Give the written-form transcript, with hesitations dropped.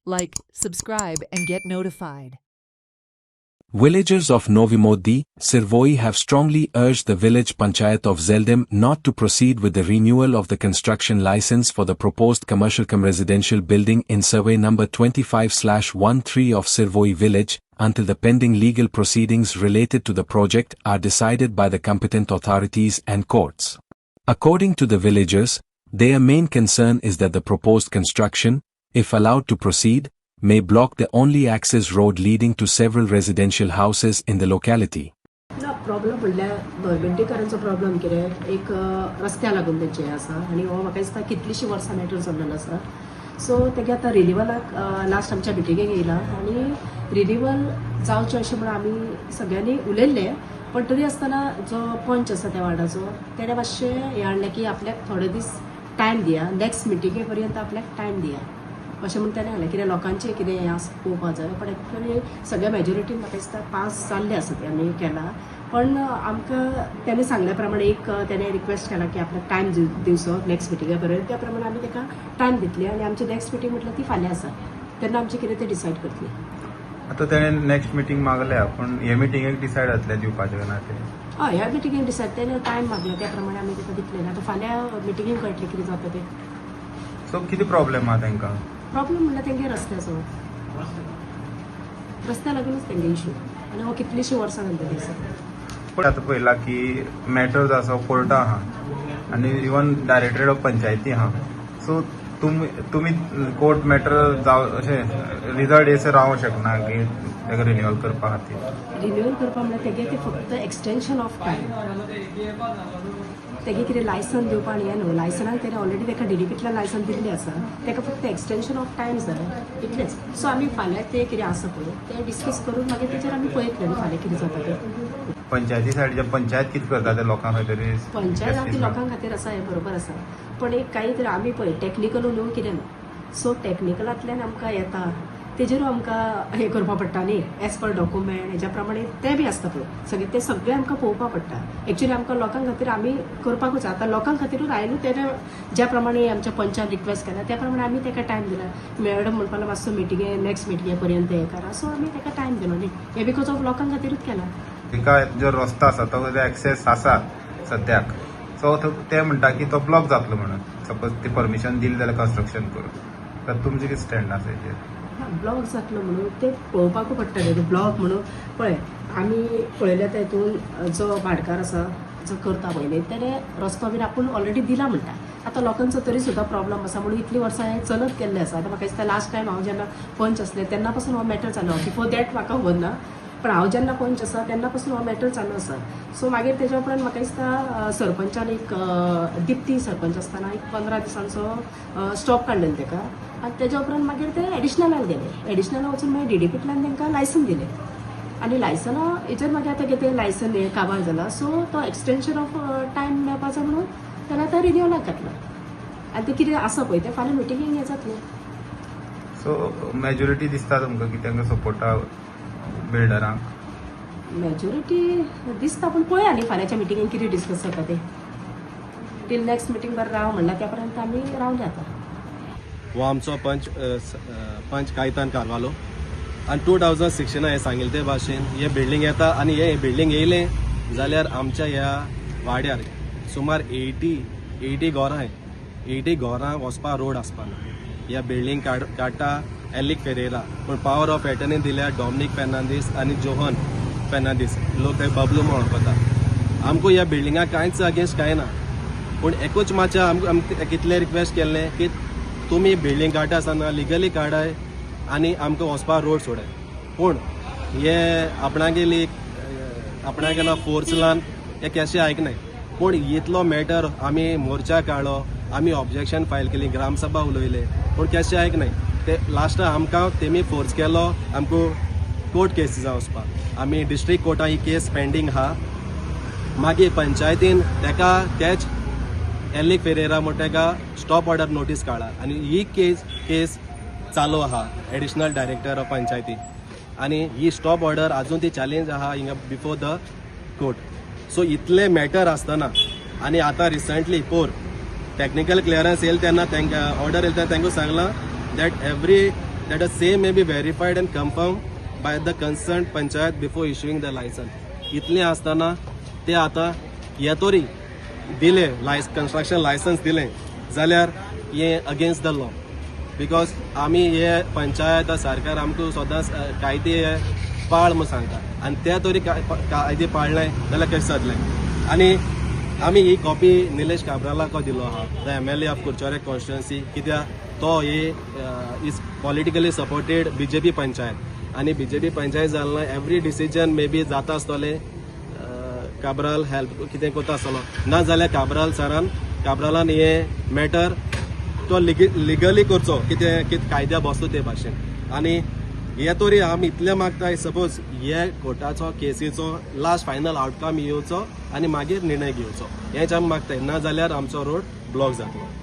Like, subscribe, and get notified. Villagers of Novi Modi, Sirvoi have strongly urged the village panchayat of Zeldem not to proceed with the renewal of the construction license for the proposed commercial-cum-residential building in survey number 25/13 of Sirvoi village, until the pending legal proceedings related to the project are decided by the competent authorities and courts. According to the villagers, their main concern is that the proposed construction, if allowed to proceed, may block the only access road leading to several residential houses in the locality. Problem म्हणल्यार गोव्हर्मेंटीकरांचो problem कितें एक रस्त्या लागून तेंचे आसा आनी हो म्हाका दिसता कितलीशीं वर्सां मॅटर चल्लेलो आसा सो तेगे आतां रिन्युवलाक लास्ट आमच्या मिटिंगेक येयला आनी रिन्युवल जावचें अशें म्हणून आमी सगळ्यांनी उलयल्ले पण तरी आसतना जो पंच आसा त्या वार्डाचो तेणें मातशें हें हाडलें की आपल्याक थोडे दीस टायम दिया नेक्स्ट मिटिंगे पर्यंत आपल्याक टायम दिया अशें म्हणून तेणें हाडलें कित्याक लोकांचें कितें हें आसा पळोवपाक जाय पण एक्चुअली सगळ्या मेजॉरिटीन म्हाका दिसता पास जाल्ले आसा ते आमी केला पण आमकां तेणें सांगल्या प्रमाणे एक तेणें रिक्वेस्ट केला की आपल्याक टायम दिवचो नेक्स्ट मिटिंगे पर्यंत त्या प्रमाणे आमी ताका टायम दितले आनी आमची नेक्स्ट मिटींग म्हटल्यार ती फाल्यां आसा तेन्ना आमचें कितें तें डिसायड करतली. आतां तेणें नेक्स्ट मिटींग मागल्या पूण हे मिटिंगेक डिसायड जातलें दिवपाचें ना तें हय ह्या मिटिंगेक डिसायड तेणें टायम मागलो त्या प्रमाणे आमी ताका दितले आतां फाल्यां मिटिंगेक कळटलें कितें जाता तें. सो कितें प्रॉब्लेम आहा तांकां? प्रॉब्लम म्हणल्यार तेंगे रस्त्याचो रस्त्या लागूनच तेंगे इश्यू आनी हो कितलीशीं वर्सां घालतली आसा. पण आतां पळयलां की मॅटर्स आसा कोर्टा आहा आनी इवन डायरेक्टरेट ऑफ पंचायती आहा सो तुमी कोर्ट मॅटर जाव अशें रिजल्ट येसर रावंक शकना की ताका रिन्युअल करपा खातीर. रिन्युअल करपा म्हणल्यार तेगे ते फक्त एक्सटेंशन ऑफ टायम तेगे कितें लायसन दिवपा न्ही न्हू लायसनाक तेणें ऑलरेडी ताका डीडीपींतल्यान लायसन दिल्लें आसा ताका फक्त एक्सटेंशन ऑफ टायम जाय इतलेंच. सो आमी फाल्यां तें कितें आसा पळय तें डिस्कस करून मागीर तेचेर आमी पळयतले न्ही फाल्यां कितें जाता तें. पंचायती सायडीच्या पंचायत कितें करता ते लोकां खातीर? पंचायत आहा ती लोकां खातीर आसा हें बरोबर आसा पण एक काही तरी आमी पळय टॅक्निकल उलोवंक कितें ना सो टॅक्निकलांतल्यान आमकां येता तेजेरूय आमकां हें करपा पडटा न्ही एज पर डॉक्युमेंट हेज्या प्रमाणे तें बी आसता पळय ते सगळें आमकां पळोवपा पडटा. एक्चुली आमकां लोकां खातीर आमी करपाकूच आतां लोकां खातीरूच आयलू तेणें ज्या प्रमाणे आमच्या पंचान रिक्वेस्ट केला त्या प्रमाणे आमी ताका टायम दिला. मॅडम म्हणपाक मातसो मिटिंगे नेक्स्ट मिटिंगे पर्यंत हें करा सो आमी ताका टायम दिलो न्ही हें बिकॉज ऑफ लोकां खातीरूच केला. तिका जो रस्तो आसा तो एक्सेस आसा सद्याक सो ते म्हणटा की तो ब्लॉक जातलो म्हणून सपोज ते परमिशन दिली जाल्यार कन्स्ट्रक्शन करून तर तुमचें कितें स्टँड आसा हेजेर? ब्लॉक जातलो म्हणून ते पळोवपाकूच पडटलें ब्लॉक म्हणून पळय आमी पळयल्या तेतून जो भाटकार आसा जो करता पळय तेणें रस्तो बीन आपूण ऑलरेडी दिला म्हणटा. आतां लोकांचो तरी सुद्दां प्रॉब्लम आसा म्हणून इतलीं वर्सां हें चलत गेल्लें आसा. आतां म्हाका दिसता लास्ट टायम हांव जेन्ना पंच आसलें तेन्ना पासून हो मॅटर चालू बिफोर दॅट म्हाका खबर ना पण हांव जेन्ना पंच आसा तेन्ना पासून हो मॅटर चालू आसा. सो मागीर तेज्या उपरांत म्हाका दिसता सरपंचान एक दिप्ती सरपंच आसतना एक 15 दिसांचो स्टॉप काडलेलो ताका आनी तेज्या उपरांत मागीर ते एडिशनलाक गेले एडिशनला वचून मागीर डीडीपींतल्यान तांकां लायसन दिलें आनी लायसना हेचेर मागीर आतां कितें लायसन हें काबार जाला सो तो एक्सटेंशन ऑफ टायम मेळपाचो म्हणून ताणें आतां रिन्युअलाक घातला आनी तें कितें आसा पळय तें फाल्यां मिटिंगेक हें जातलें. सो मेजॉरिटी दिसता तुमकां की तांकां सपोर्टा बिल्डरांक? मेजॉरिटी दिसता पूण पळया न्ही फाल्यांच्या मिटिंगेन कितें डिस्कस जाता तें टील नेक्स्ट मिटींग बरें राव म्हणला त्या पर्यंत आमी रावले आतां. हो आमचो पंच कायतान कारवालो आनी 2016 हे सांगिल्ले ते भाशेन हे बिल्डींग येता आनी हे बिल्डींग येयलें जाल्यार आमच्या ह्या वाड्यार सुमार 80 घरां वचपा रोड आसपाना. ह्या बिल्डींग काडटा एलिक फेरेरा पूण पावर ऑफ एटर्नी दिल्या डॉमिनीक फेर्नांदीस आनी जोहन फेर्नांदीस लोक थंय बबलू म्हणून वळखता. आमकां ह्या बिल्डिंगाक कांयच अगेन्स्ट कांय ना पूण एकूच मातशें आमकां कितलें रिक्वेस्ट केल्लें की तुमी बिल्डींग काडटा आसतना लिगली काडाय आनी आमकां वचपा रोड सोडाय. पूण हे आपणागेलो फोर्सलान हे केशें आयकनाय. पूण इतलो मॅटर आमी मोर्चा काडलो आमी ऑब्जेक्शन फायल केली ग्रामसभा उलयले पूण केशें आयकनाय. ते लास्ट आमकां तेमी फोर्स केलो आमकां कोर्ट केसीसा वचपाक. आमी डिस्ट्रिक्ट कोर्टान ही केस पेंडींग आहा. मागीर पंचायतीन तेका तेच एलिक फेरेरा म्हणटा तेका स्टॉप ऑर्डर नोटीस काडला आनी ही केस चालू आहा एडिशनल डायरेक्टर ऑफ पंचायती आनी ही स्टॉप ऑर्डर आजून ती चॅलेंज आहा हिंगा बिफोर द कोर्ट. सो इतले मॅटर आसतना आनी आतां रिसंटली टॅक्निकल क्लियरन्स येयला तेन्ना तांकां ऑर्डर येयला तेन्ना तांकां सांगलां that every that the same may be verified and confirmed by the concerned panchayat before issuing the license. इतले आसतना ते आता येतोरी दिले कंस्ट्रक्शन लायसन्स दिले जाल्यार हे अगेन्स्ट द लॉ बिकॉज आमी हे पंचायत सरकार आमकां सदांच कायदे पाळ म्हणून सांगता आनी ते तरी कायदे पाळले जाल्यार कशें जातलें. आनी आमी ही कॉपी निलेश काब्रालाक दिलो आहा the MLA of Curchorem constituency कित्याक तो हे is politically supported BJP panchayat आनी BJP panchayat Jalna every decision may be जाता आसतलें काब्राल हेल्प कितें करता आसतलो ना जाल्यार काब्रालान हे मॅटर तो लिगली करचो कितें कायद्या बसतो ते भाशेन. आनी हे तरी आमी इतलें मागताय सपोज हे कोर्टाचो केसीचो लास्ट फायनल आउटकम येवचो आनी मागीर निर्णय घेवचो हेंच आमी मागताय ना जाल्यार आमचो रोड ब्लॉक जातलो.